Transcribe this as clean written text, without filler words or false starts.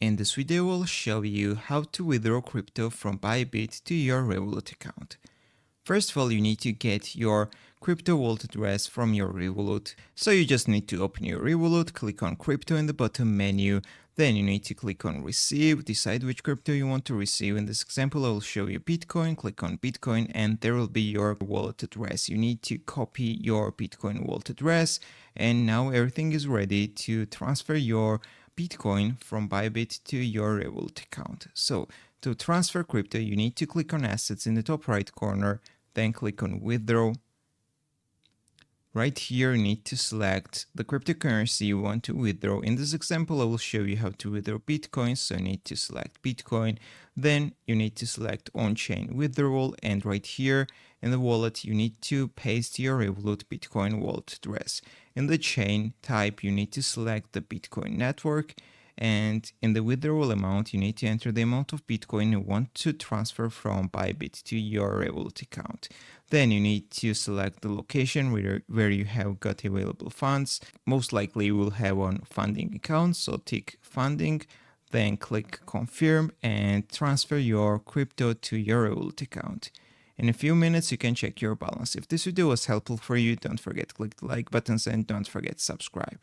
In this video, I'll show you how to withdraw crypto from Bybit to your Revolut account. First of all, you need to get your crypto wallet address from your Revolut. So you just need to open your Revolut, click on crypto in the bottom menu. Then you need to click on receive, decide which crypto you want to receive. In this example, I will show you Bitcoin. Click on Bitcoin and there will be your wallet address. You need to copy your Bitcoin wallet address. And now everything is ready to transfer your Bitcoin from Bybit to your Revolut account. So to transfer crypto, you need to click on assets in the top right corner, then click on withdraw. Right here, you need to select the cryptocurrency you want to withdraw. In this example, I will show you how to withdraw Bitcoin. So you need to select Bitcoin. Then you need to select on-chain withdrawal. And right here in the wallet, you need to paste your Revolut Bitcoin wallet address. In the chain type, you need to select the Bitcoin network. And in the withdrawal amount, you need to enter the amount of Bitcoin you want to transfer from Bybit to your Revolut account. Then you need to select the location where you have got available funds. Most likely you will have on funding account, so tick funding, then click confirm and transfer your crypto to your Revolut account. In a few minutes, you can check your balance. If this video was helpful for you, don't forget to click the like buttons and don't forget to subscribe.